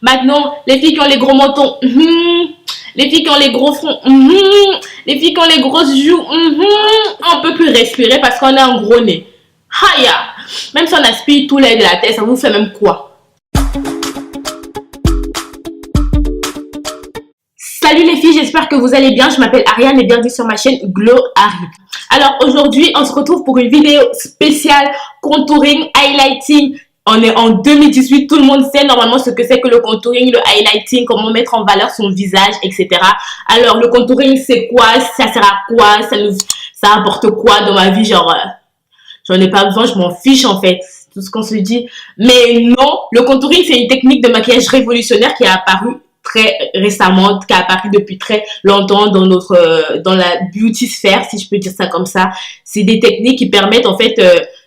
Maintenant, les filles qui ont les gros mentons, les filles qui ont les gros fronts, les filles qui ont les grosses joues, on peut plus respirer parce qu'on a un gros nez. Haya! Même si on aspire tout l'air de la tête, ça vous fait même quoi? Salut les filles, j'espère que vous allez bien. Je m'appelle Ariane et bienvenue sur ma chaîne Glow Ari. Alors aujourd'hui, on se retrouve pour une vidéo spéciale contouring, highlighting. On est en 2018, tout le monde sait normalement ce que c'est que le contouring, le highlighting, comment mettre en valeur son visage, etc. Alors le contouring, c'est quoi? Ça sert à quoi? Ça apporte quoi dans ma vie? Genre, j'en ai pas besoin, je m'en fiche en fait. C'est tout ce qu'on se dit. Mais non, le contouring, c'est une technique de maquillage révolutionnaire qui est apparue très récemment, qui a apparu depuis très longtemps dans dans la beauty sphère, si je peux dire ça comme ça. C'est des techniques qui permettent en fait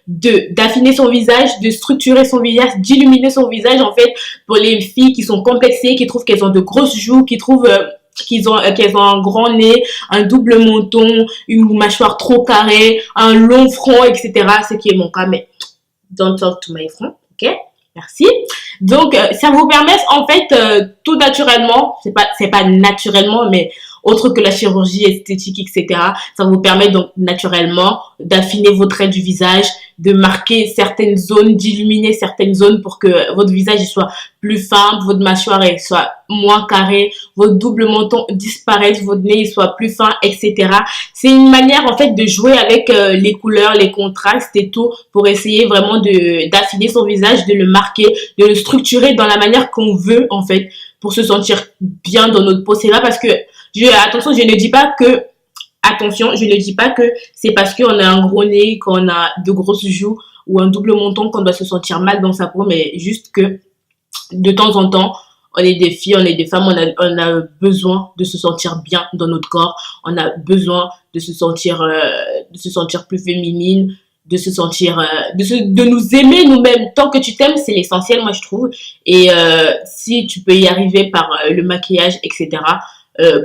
d'affiner son visage, de structurer son visage, d'illuminer son visage en fait pour les filles qui sont complexées, qui trouvent qu'elles ont de grosses joues, qui trouvent qu'elles ont un grand nez, un double menton, une mâchoire trop carrée, un long front, etc. Ce qui est mon cas, mais don't talk to my front, ok? Merci. Donc, ça vous permet en fait tout naturellement, c'est pas naturellement, mais autre que la chirurgie esthétique, etc. Ça vous permet donc naturellement d'affiner vos traits du visage, de marquer certaines zones, d'illuminer certaines zones pour que votre visage soit plus fin, votre mâchoire soit moins carrée, votre double menton disparaisse, votre nez soit plus fin, etc. C'est une manière en fait de jouer avec les couleurs, les contrastes et tout pour essayer vraiment d'affiner son visage, de le marquer, de le structurer dans la manière qu'on veut en fait pour se sentir bien dans notre peau. C'est là parce que attention, je ne dis pas que c'est parce qu'on a un gros nez, qu'on a de grosses joues ou un double menton qu'on doit se sentir mal dans sa peau, mais juste que de temps en temps, on est des filles, on est des femmes, on a besoin de se sentir bien dans notre corps, on a besoin de se sentir plus féminine, de se sentir, de nous aimer nous-mêmes. Tant que tu t'aimes, c'est l'essentiel, moi je trouve. Et si tu peux y arriver par le maquillage, etc.,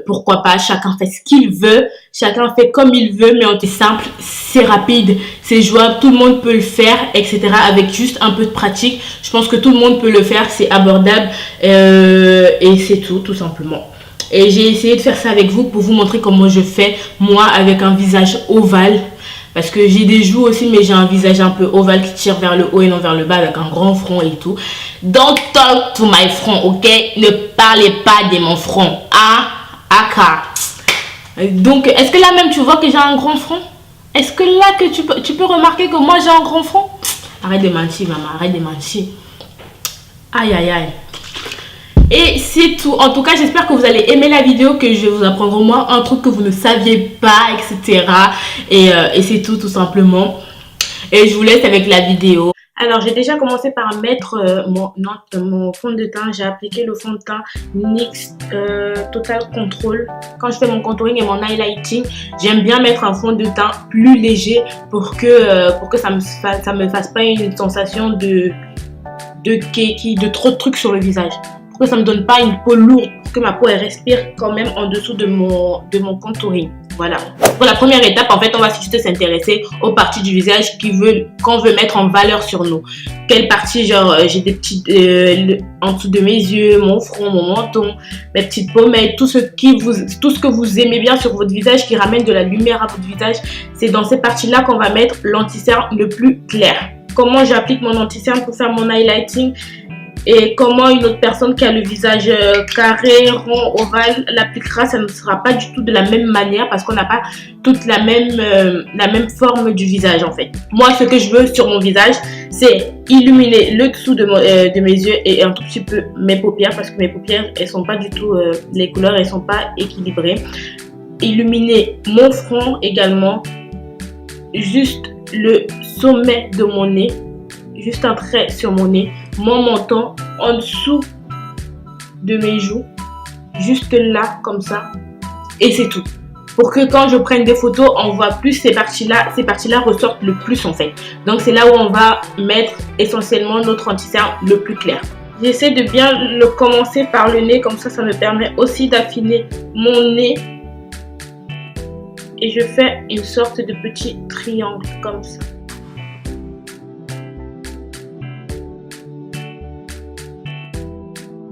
pourquoi pas, chacun fait ce qu'il veut, chacun fait comme il veut, mais c'est simple, c'est rapide, c'est jouable, tout le monde peut le faire, etc. avec juste un peu de pratique. Je pense que tout le monde peut le faire, c'est abordable et c'est tout simplement. Et j'ai essayé de faire ça avec vous pour vous montrer comment je fais, moi, avec un visage ovale. Parce que j'ai des joues aussi, mais j'ai un visage un peu ovale qui tire vers le haut et non vers le bas avec un grand front et tout. Don't talk to my front, ok? Ne parlez pas de mon front. Ah, aka. Donc, est-ce que là même tu vois que j'ai un grand front? Est-ce que là que tu peux remarquer que moi j'ai un grand front? Arrête de mentir, maman, arrête de mentir. Aïe, aïe, aïe. Et c'est tout. En tout cas, j'espère que vous allez aimer la vidéo, que je vais vous apprendre au moins un truc que vous ne saviez pas, etc. Et c'est tout simplement. Et je vous laisse avec la vidéo. Alors, j'ai déjà commencé par mettre mon fond de teint. J'ai appliqué le fond de teint NYX Total Control. Quand je fais mon contouring et mon highlighting, j'aime bien mettre un fond de teint plus léger pour que ça me fasse pas une sensation de trop de trucs sur le visage. Pour que ça me donne pas une peau lourde, pour que ma peau elle respire quand même en dessous de mon contouring. Voilà. Pour la première étape, en fait, on va juste s'intéresser aux parties du visage qu'on veut mettre en valeur sur nous. Quelle partie, genre, j'ai des petites en dessous de mes yeux, mon front, mon menton, mes petites pommettes, tout ce que vous aimez bien sur votre visage qui ramène de la lumière à votre visage. C'est dans ces parties-là qu'on va mettre l'anti-cerne le plus clair. Comment j'applique mon anti-cerne pour faire mon highlighting? Et comment une autre personne qui a le visage carré, rond, ovale l'appliquera, ça ne sera pas du tout de la même manière parce qu'on n'a pas toute la même forme du visage en fait. Moi, ce que je veux sur mon visage, c'est illuminer le dessous de mes yeux et un tout petit peu mes paupières parce que mes paupières, elles sont pas du tout, les couleurs, elles sont pas équilibrées. Illuminer mon front également, juste le sommet de mon nez. Juste un trait sur mon nez, mon menton en dessous de mes joues, juste là comme ça, et c'est tout. Pour que quand je prenne des photos, on voit plus ces parties-là ressortent le plus en fait. Donc c'est là où on va mettre essentiellement notre anti-cerne le plus clair. J'essaie de bien le commencer par le nez, comme ça me permet aussi d'affiner mon nez. Et je fais une sorte de petit triangle comme ça.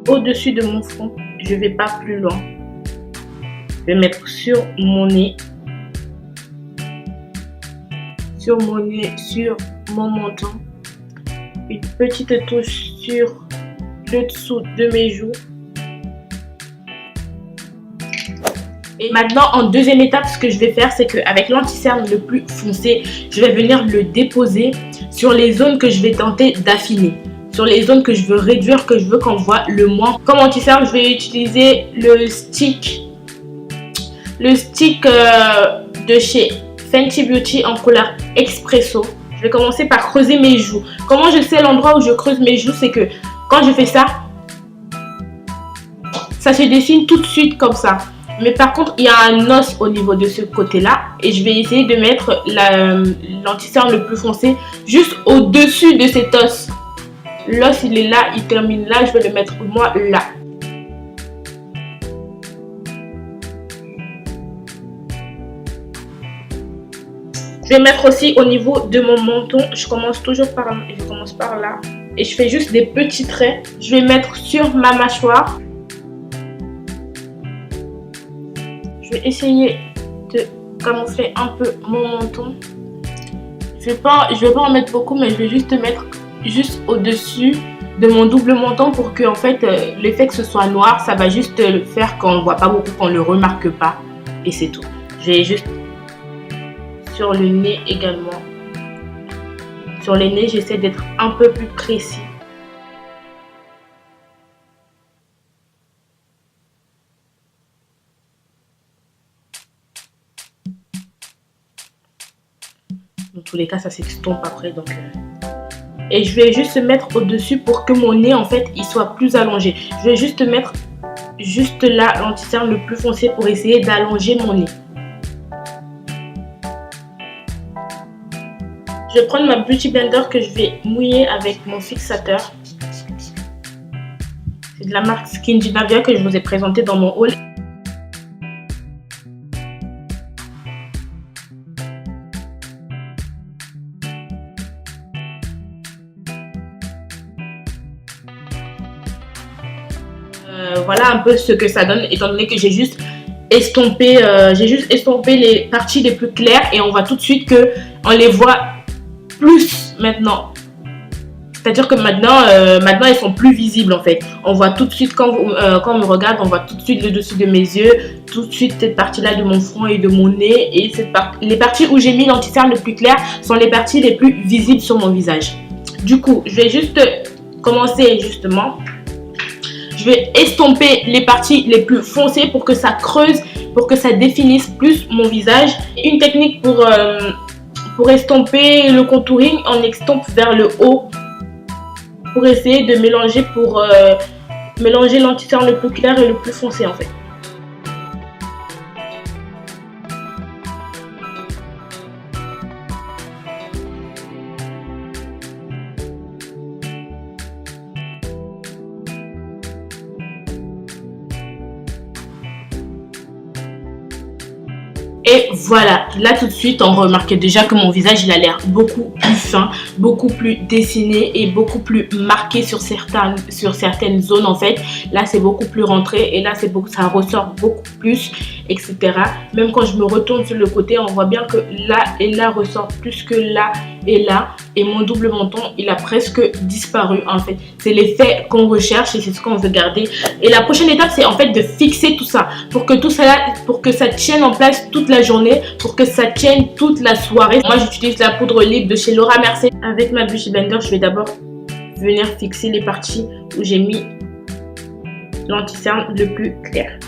au-dessus de mon front. Je vais pas plus loin. Je vais mettre sur mon nez, sur mon menton. Une petite touche sur le dessous de mes joues. Et maintenant, en deuxième étape, ce que je vais faire, c'est qu'avec l'anti-cerne le plus foncé, je vais venir le déposer sur les zones que je vais tenter d'affiner. Sur les zones que je veux réduire, que je veux qu'on voit le moins. Comme anti-cerne, je vais utiliser le stick de chez Fenty Beauty en couleur Espresso. Je vais commencer par creuser mes joues. Comment je sais l'endroit où je creuse mes joues, c'est que quand je fais ça, ça se dessine tout de suite comme ça. Mais par contre, il y a un os au niveau de ce côté-là. Et je vais essayer de mettre l'anti-cerne le plus foncé juste au-dessus de cet os. L'os, il est là, il termine là. Je vais le mettre, moi, là. Je vais mettre aussi au niveau de mon menton. Je commence par là. Et je fais juste des petits traits. Je vais mettre sur ma mâchoire. Je vais essayer de camoufler un peu mon menton. Je vais pas en mettre beaucoup, mais je vais juste mettre juste au-dessus de mon double menton pour que en fait l'effet que ce soit noir, ça va juste faire qu'on ne voit pas beaucoup, qu'on ne le remarque pas. Et c'est tout. Je vais juste sur le nez également. Sur les nez, j'essaie d'être un peu plus précis. Dans tous les cas, ça s'estompe après. Donc, Et je vais juste mettre au-dessus pour que mon nez, en fait, il soit plus allongé. Je vais juste mettre juste là l'anti-cerne le plus foncé pour essayer d'allonger mon nez. Je vais prendre ma Beauty Blender que je vais mouiller avec mon fixateur. C'est de la marque Skindinavia que je vous ai présenté dans mon haul. Voilà un peu ce que ça donne, étant donné que j'ai juste estompé les parties les plus claires et on voit tout de suite que on les voit plus maintenant. C'est-à-dire que maintenant elles sont plus visibles en fait. On voit tout de suite quand on me regarde, on voit tout de suite le dessus de mes yeux, tout de suite cette partie-là de mon front et de mon nez. Et les parties où j'ai mis l'anti-cerne le plus clair sont les parties les plus visibles sur mon visage. Du coup, je vais juste commencer justement. Je vais estomper les parties les plus foncées pour que ça creuse, pour que ça définisse plus mon visage. Une technique pour estomper le contouring, on estompe vers le haut pour essayer de mélanger, mélanger l'anti-cerne le plus clair et le plus foncé en fait. Et voilà, là tout de suite on remarque déjà que mon visage il a l'air beaucoup plus fin, beaucoup plus dessiné et beaucoup plus marqué sur certaines zones en fait. Là c'est beaucoup plus rentré et là ça ressort beaucoup plus, etc. Même quand je me retourne sur le côté, on voit bien que là et là ressort plus que là et là. Et mon double menton il a presque disparu en fait. C'est l'effet qu'on recherche et c'est ce qu'on veut garder. Et la prochaine étape c'est en fait de fixer tout ça pour que ça tienne en place toute la journée, pour que ça tienne toute la soirée. Moi j'utilise la poudre libre de chez Laura Mercier. Avec ma Beauty Blender, je vais d'abord venir fixer les parties où j'ai mis l'anti-cerne le plus clair.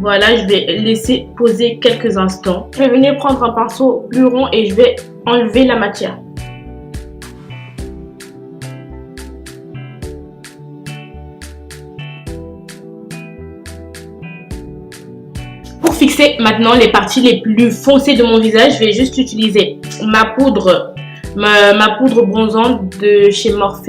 Voilà, je vais laisser poser quelques instants. Je vais venir prendre un pinceau plus rond et je vais enlever la matière. Pour fixer maintenant les parties les plus foncées de mon visage, je vais juste utiliser ma poudre ma poudre bronzante de chez Morphe.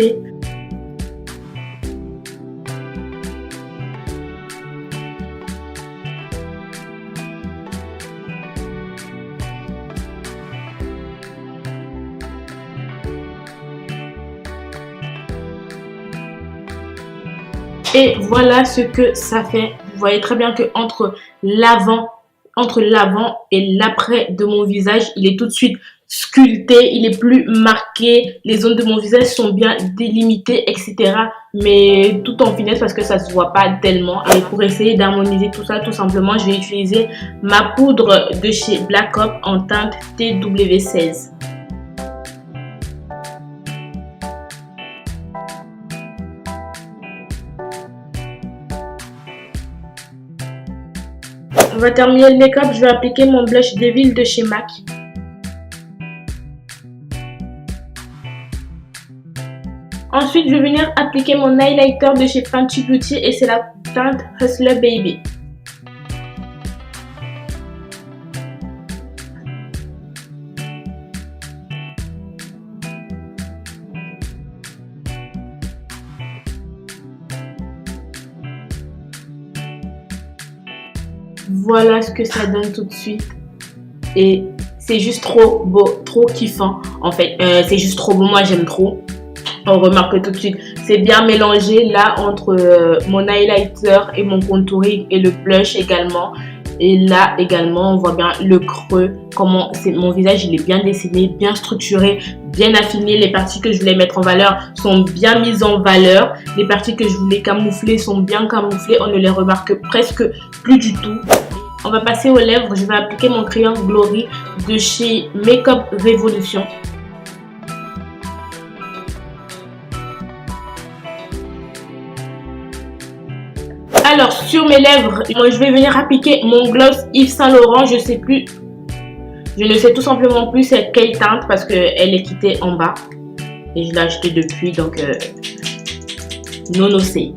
Et voilà ce que ça fait. Vous voyez très bien que entre l'avant et l'après de mon visage, il est tout de suite sculpté, il est plus marqué, les zones de mon visage sont bien délimitées, etc. Mais tout en finesse parce que ça se voit pas tellement. Et pour essayer d'harmoniser tout ça, tout simplement, je vais utiliser ma poudre de chez Black Hop en teinte TW16. On va terminer le make-up, je vais appliquer mon blush Devil de chez MAC. Ensuite, je vais venir appliquer mon highlighter de chez Fenty Beauty et c'est la teinte Hustler Baby. Voilà ce que ça donne tout de suite. Et c'est juste trop beau, trop kiffant. En fait, c'est juste trop beau. Moi, j'aime trop. On remarque tout de suite. C'est bien mélangé là entre mon highlighter et mon contouring et le blush également. Et là également, on voit bien le creux. Comment mon visage, il est bien dessiné, bien structuré, bien affiné. Les parties que je voulais mettre en valeur sont bien mises en valeur. Les parties que je voulais camoufler sont bien camouflées. On ne les remarque presque plus du tout. On va passer aux lèvres. Je vais appliquer mon crayon Glory de chez Makeup Revolution. Alors, sur mes lèvres, moi, je vais venir appliquer mon gloss Yves Saint Laurent. Je ne sais tout simplement plus c'est quelle teinte parce qu'elle est quittée en bas. Et je l'ai acheté depuis, donc non osé.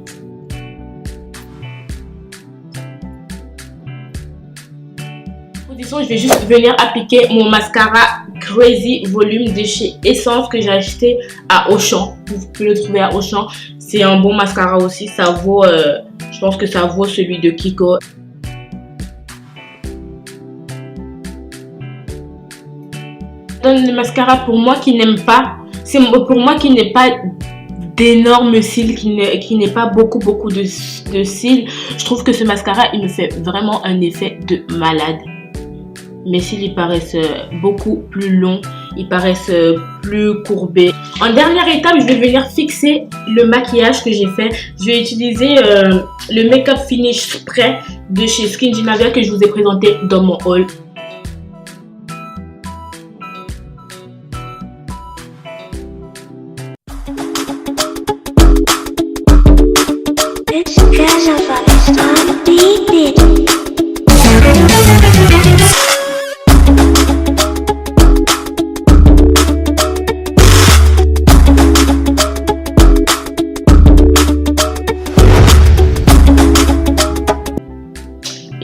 Je vais juste venir appliquer mon mascara Crazy Volume de chez Essence que j'ai acheté à Auchan. Vous pouvez le trouver à Auchan. C'est un bon mascara aussi. Ça vaut, je pense que ça vaut celui de Kiko. Le mascara pour moi qui n'aime pas, c'est pour moi qui n'ai pas d'énormes cils, qui n'est pas beaucoup de cils. Je trouve que ce mascara il me fait vraiment un effet de malade. Mes cils ils paraissent beaucoup plus longs, ils paraissent plus courbés. En dernière étape, je vais venir fixer le maquillage que j'ai fait. Je vais utiliser le Make-up Finish Spray de chez Skindinavia que je vous ai présenté dans mon haul.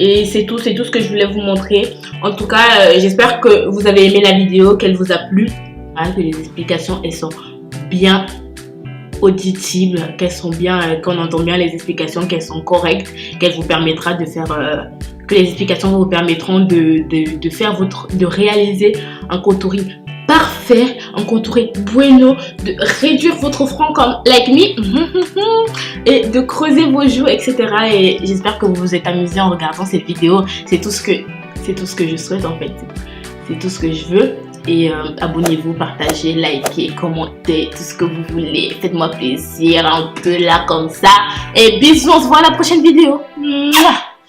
Et c'est tout ce que je voulais vous montrer. En tout cas, j'espère que vous avez aimé la vidéo, qu'elle vous a plu. Que les explications, elles sont bien auditibles, qu'elles sont bien, qu'on entend bien les explications, qu'elles sont correctes, qu'elles vous permettra de faire, que les explications vous permettront de réaliser un contouring parfait, un contouring bueno, de réduire votre front comme like me et de creuser vos joues, etc. Et j'espère que vous vous êtes amusé en regardant cette vidéo. C'est tout ce que je souhaite en fait. C'est tout ce que je veux. Et abonnez-vous, partagez, likez, commentez, tout ce que vous voulez. Faites-moi plaisir, un peu là comme ça. Et bisous, on se voit à la prochaine vidéo. Mouah.